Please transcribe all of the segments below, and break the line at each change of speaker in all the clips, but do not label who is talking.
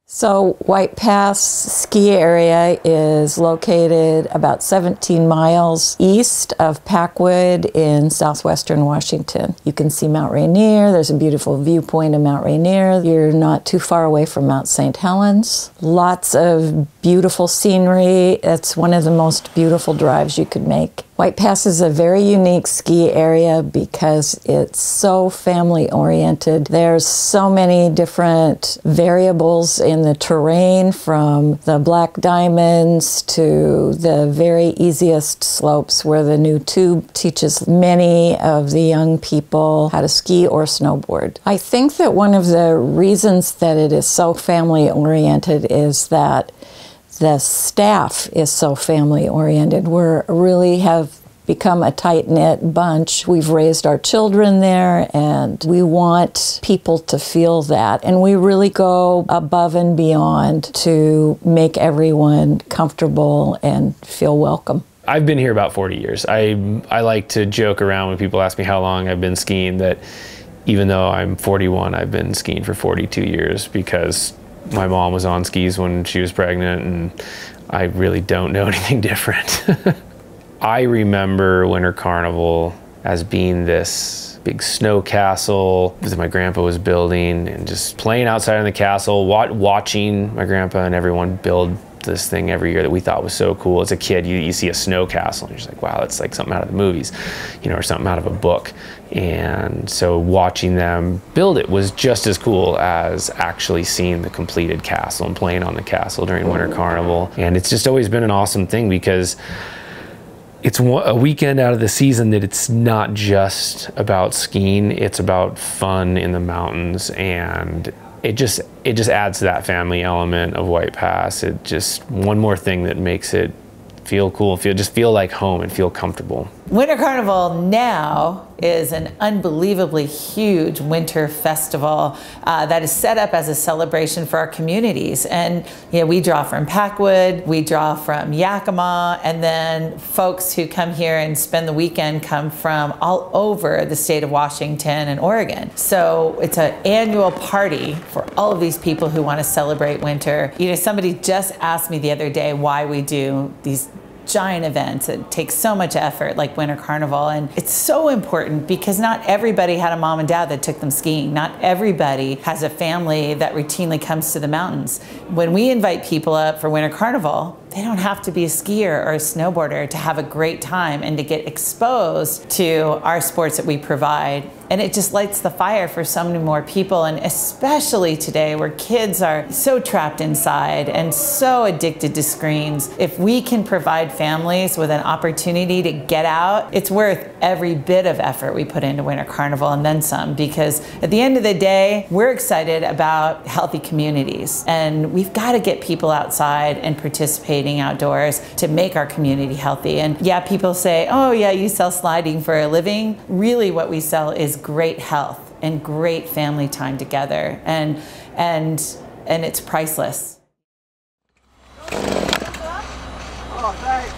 So White Pass ski area is located about 17 miles east of Packwood in southwestern Washington. You can see Mount Rainier. There's a beautiful viewpoint of Mount Rainier. You're not too far away from Mount St. Helens. Lots of beautiful scenery. It's one of the most beautiful drives you could make. White Pass is a very unique ski area because it's so family-oriented. There's so many different variables in the terrain, from the black diamonds to the very easiest slopes where the new tube teaches many of the young people how to ski or snowboard. I think that one of the reasons that it is so family-oriented is that the staff is so family-oriented. We really have become a tight-knit bunch. We've raised our children there, and we want people to feel that. And we really go above and beyond to make everyone comfortable and feel welcome.
I've been here about 40 years. I like to joke around when people ask me how long I've been skiing, that even though I'm 41, I've been skiing for 42 years, because my mom was on skis when she was pregnant, and I really don't know anything different. I remember Winter Carnival as being this big snow castle that my grandpa was building, and just playing outside in the castle, watching my grandpa and everyone build this thing every year that we thought was so cool. As a kid, you see a snow castle and you're just like, wow, that's like something out of the movies, you know, or something out of a book. And so watching them build it was just as cool as actually seeing the completed castle and playing on the castle during Winter Carnival. And it's just always been an awesome thing, because it's a weekend out of the season that it's not just about skiing, it's about fun in the mountains, and it just adds to that family element of White Pass. It just, one more thing that makes it feel cool, just feel like home and feel comfortable.
Winter Carnival now is an unbelievably huge winter festival that is set up as a celebration for our communities. And you know, we draw from Packwood, we draw from Yakima, and then folks who come here and spend the weekend come from all over the state of Washington and Oregon. So it's an annual party for all of these people who want to celebrate winter. You know, somebody just asked me the other day why we do these giant events that take so much effort, like Winter Carnival. And it's so important because not everybody had a mom and dad that took them skiing. Not everybody has a family that routinely comes to the mountains. When we invite people up for Winter Carnival, they don't have to be a skier or a snowboarder to have a great time and to get exposed to our sports that we provide. And it just lights the fire for so many more people, and especially today where kids are so trapped inside and so addicted to screens. If we can provide families with an opportunity to get out, it's worth every bit of effort we put into Winter Carnival and then some, because at the end of the day, we're excited about healthy communities, and we've got to get people outside and participating outdoors to make our community healthy. And yeah, people say, oh yeah, you sell sliding for a living. Really what we sell is great health and great family time together, and it's priceless.
Oh, thanks.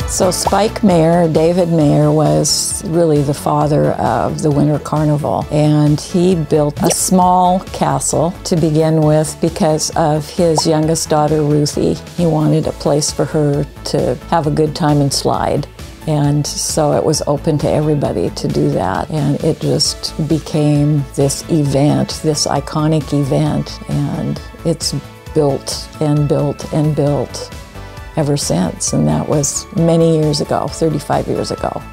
So Spike Mayer, David Mayer, was really the father of the Winter Carnival, and he built a small castle to begin with because of his youngest daughter, Ruthie. He wanted a place for her to have a good time and slide. And so it was open to everybody to do that. And it just became this event, this iconic event. And it's built and built and built ever since. And that was many years ago, 35 years ago.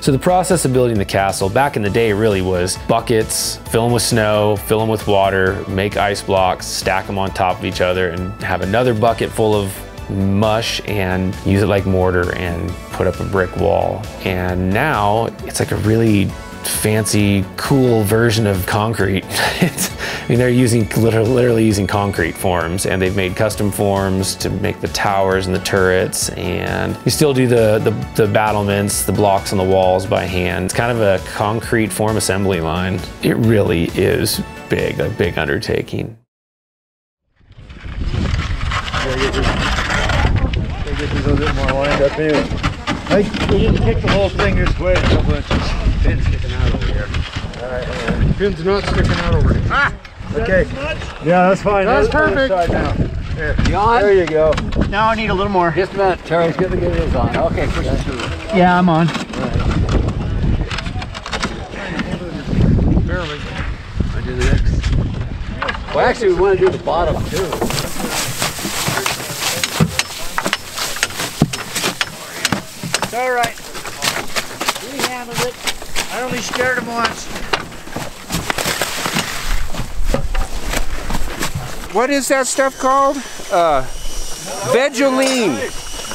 So the process of building the castle back in the day really was buckets, fill them with snow, fill them with water, make ice blocks, stack them on top of each other, and have another bucket full of mush and use it like mortar and put up a brick wall. And now it's like a really fancy, cool version of concrete. I mean, they're using literally using concrete forms, and they've made custom forms to make the towers and the turrets, and you still do the battlements, the blocks on the walls by hand. It's kind of a concrete form assembly line. It really is big, a big undertaking.
Get these a little bit more lined up in. We didn't kick the whole thing this way. There's a bunch of pins sticking out over here. Alright, pin's not sticking out over here. Ah! Okay. Yeah, that's fine. That's perfect. Now. Here. You on? There you go.
Now I need a little more.
Just a minute. Terry's going to get his on. Okay, push it through.
Yeah, I'm on.
Barely. I do the next. Well, actually, we want to do the bottom too.
All right. We handled it. I only scared him once.
What is that stuff called? Vegeline.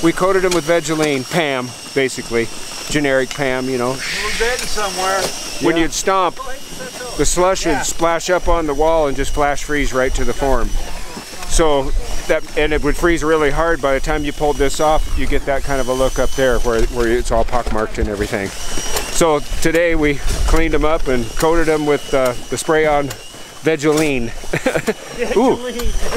We coated them with Vegeline, Pam, basically. Generic Pam, you know.
We're bedding somewhere.
When you'd stomp, the slush would splash up on the wall and just flash freeze right to the form. So and it would freeze really hard. By the time you pulled this off, you get that kind of a look up there where it's all pockmarked and everything. So today we cleaned them up and coated them with the spray-on Vegeline. Ooh,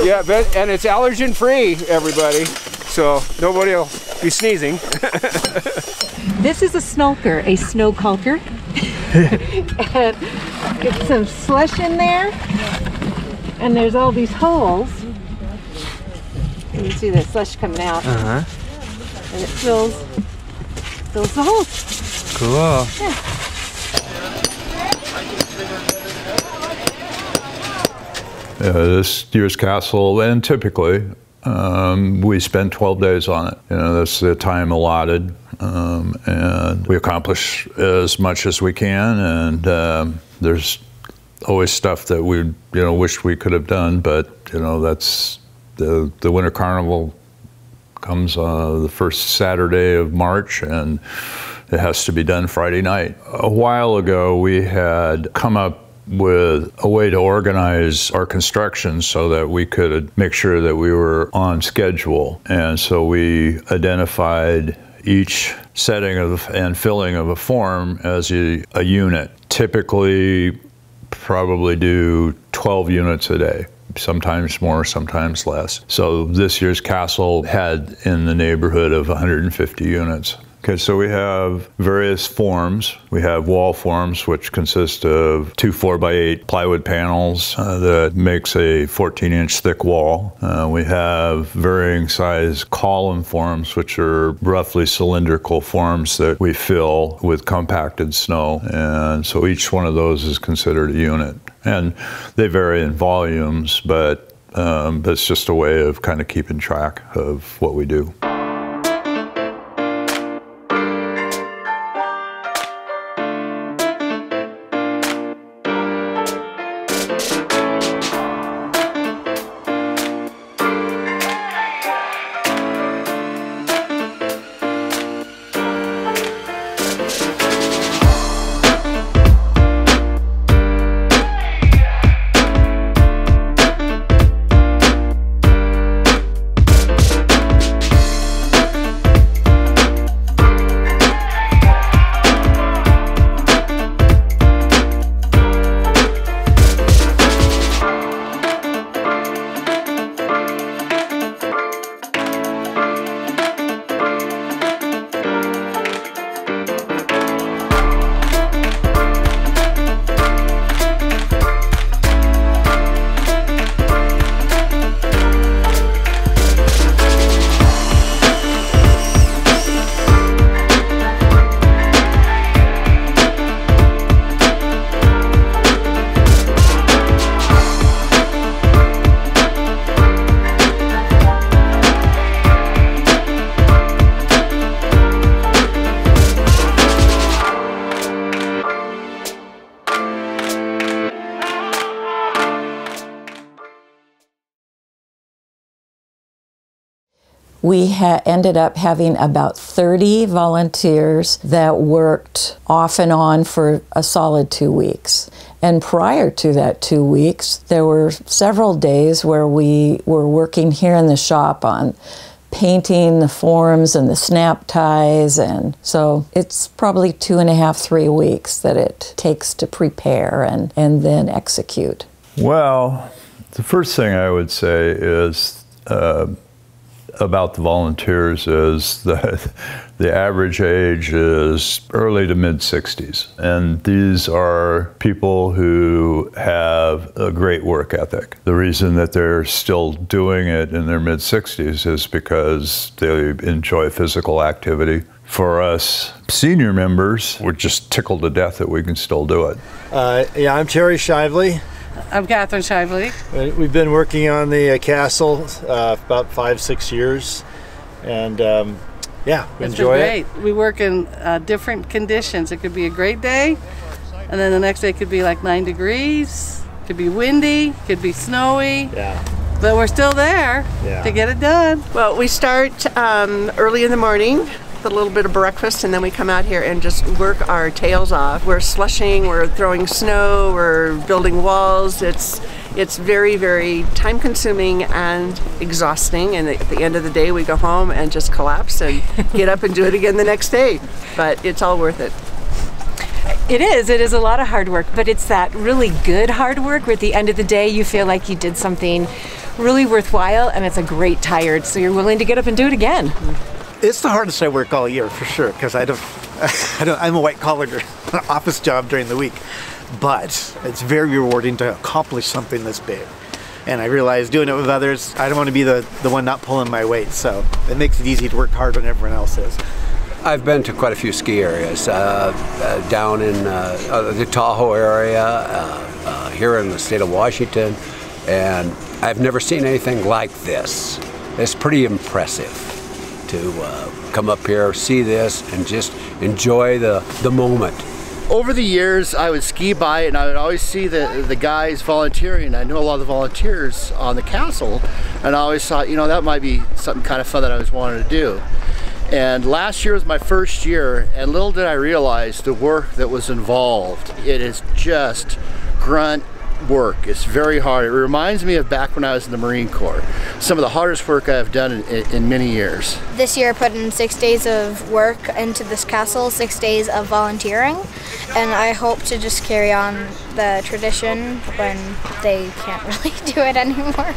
yeah, and it's allergen free, everybody. So nobody will be sneezing.
This is a snulker, a snow culker. And get some slush in there. And there's all these holes. You can see the slush coming out. And it fills the holes.
Cool.
Yeah.
This year's castle, and typically we spend 12 days on it. You know, that's the time allotted, and we accomplish as much as we can. And there's always stuff that we wish we could have done, but that's the Winter Carnival comes the first Saturday of March, and it has to be done Friday night. A while ago, we had come up with a way to organize our construction so that we could make sure that we were on schedule. And so we identified each setting and filling of a form as a unit. Typically, probably do 12 units a day. Sometimes more, sometimes less. So this year's castle had in the neighborhood of 150 units. Okay, so we have various forms. We have wall forms, which consist of 2 4x8 plywood panels that makes a 14-inch thick wall. We have varying size column forms, which are roughly cylindrical forms that we fill with compacted snow. And so each one of those is considered a unit. And they vary in volumes, but it's just a way of kind of keeping track of what we do.
We ended up having about 30 volunteers that worked off and on for a solid 2 weeks. And prior to that 2 weeks, there were several days where we were working here in the shop on painting the forms and the snap ties, and so it's probably 2.5, 3 weeks that it takes to prepare and then execute.
Well, the first thing I would say is about the volunteers is that the average age is early to mid-60s. And these are people who have a great work ethic. The reason that they're still doing it in their mid-60s is because they enjoy physical activity. For us senior members, we're just tickled to death that we can still do it.
Yeah, I'm Terry Shively.
I'm Catherine Shively.
We've been working on the castle about 5-6 years, and yeah, we enjoy it.
We work in different conditions. It could be a great day, and then the next day could be like 9 degrees, could be windy, could be snowy.
Yeah.
But we're still there to get it done.
Well, we start early in the morning with a little bit of breakfast, and then we come out here and just work our tails off. We're slushing, we're throwing snow, we're building walls. It's very, very time consuming and exhausting, and at the end of the day we go home and just collapse and get up and do it again the next day. But it's all worth it.
It is a lot of hard work, but it's that really good hard work where at the end of the day you feel like you did something really worthwhile, and it's a great tired, so you're willing to get up and do it again.
It's the hardest I work all year, for sure, because I'm a white-collar office job during the week. But it's very rewarding to accomplish something this big. And I realize doing it with others, I don't want to be the one not pulling my weight, so it makes it easy to work hard when everyone else is.
I've been to quite a few ski areas, down in the Tahoe area, here in the state of Washington, and I've never seen anything like this. It's pretty impressive to come up here, see this, and just enjoy the moment.
Over the years, I would ski by and I would always see the guys volunteering. I know a lot of the volunteers on the castle, and I always thought, you know, that might be something kind of fun that I always wanted to do. And last year was my first year, and little did I realize the work that was involved. It is just grunt work. It's very hard. It reminds me of back when I was in the Marine Corps. Some of the hardest work I've done in many years.
This year I put in 6 days of work into this castle, 6 days of volunteering, and I hope to just carry on the tradition when they can't really do it anymore.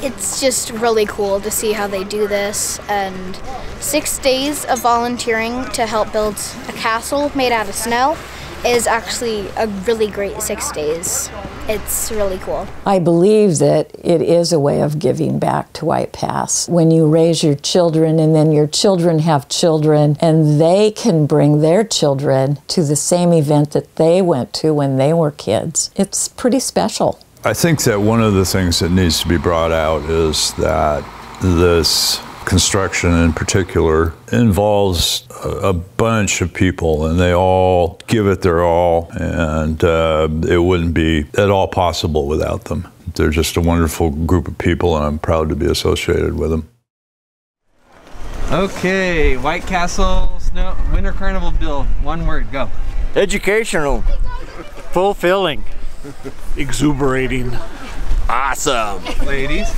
It's just really cool to see how they do this, and 6 days of volunteering to help build a castle made out of snow is actually a really great 6 days. It's really cool.
I believe that it is a way of giving back to White Pass. When you raise your children and then your children have children and they can bring their children to the same event that they went to when they were kids, it's pretty special.
I think that one of the things that needs to be brought out is that this construction in particular involves a bunch of people, and they all give it their all, and it wouldn't be at all possible without them. They're just a wonderful group of people, and I'm proud to be associated with them.
Okay, White Castle Winter Carnival build. One word, go.
Educational. Fulfilling.
Exuberating.
Awesome. Ladies?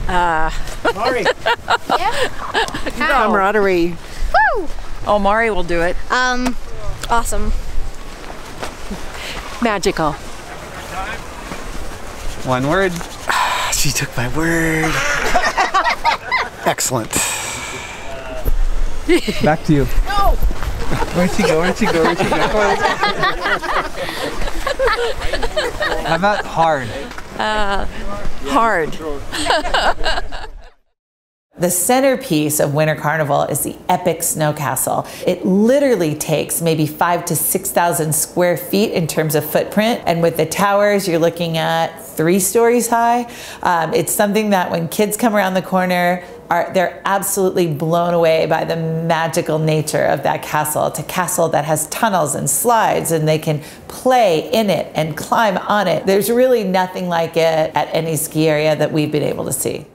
Mari.
Camaraderie.
Woo!
Oh, Mari will do it.
Awesome.
Magical.
One word.
She took my word. Excellent.
Back to you.
No!
Where'd she go? Where'd she go? Where'd she go? How about hard?
Hard.
The centerpiece of Winter Carnival is the epic snow castle. It literally takes maybe 5,000 to 6,000 square feet in terms of footprint, and with the towers you're looking at 3 stories high. It's something that when kids come around the corner, they're absolutely blown away by the magical nature of that castle. It's a castle that has tunnels and slides, and they can play in it and climb on it. There's really nothing like it at any ski area that we've been able to see.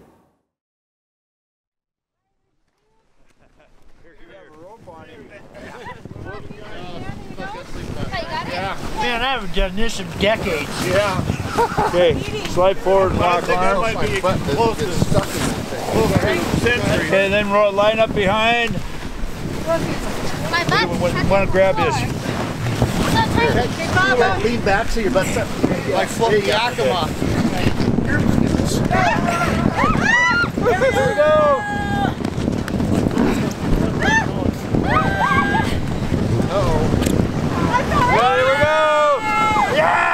Man, I haven't done this in decades.
Yeah. Okay, slide forward, lock arms. Okay, then line up behind.
My butt.
Want to grab this.
Lean back so your butt's up.
Like floating Yakima.
Here we go. Here we go. Yeah!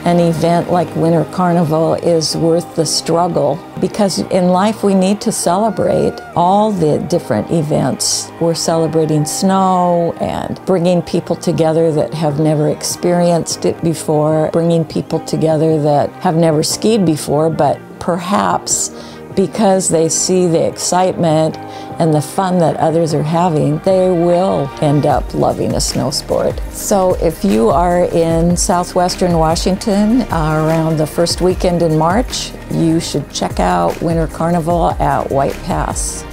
An event like Winter Carnival is worth the struggle because in life we need to celebrate all the different events. We're celebrating snow and bringing people together that have never experienced it before, bringing people together that have never skied before, but perhaps because they see the excitement and the fun that others are having, they will end up loving a snow sport. So if you are in southwestern Washington around the first weekend in March, you should check out Winter Carnival at White Pass.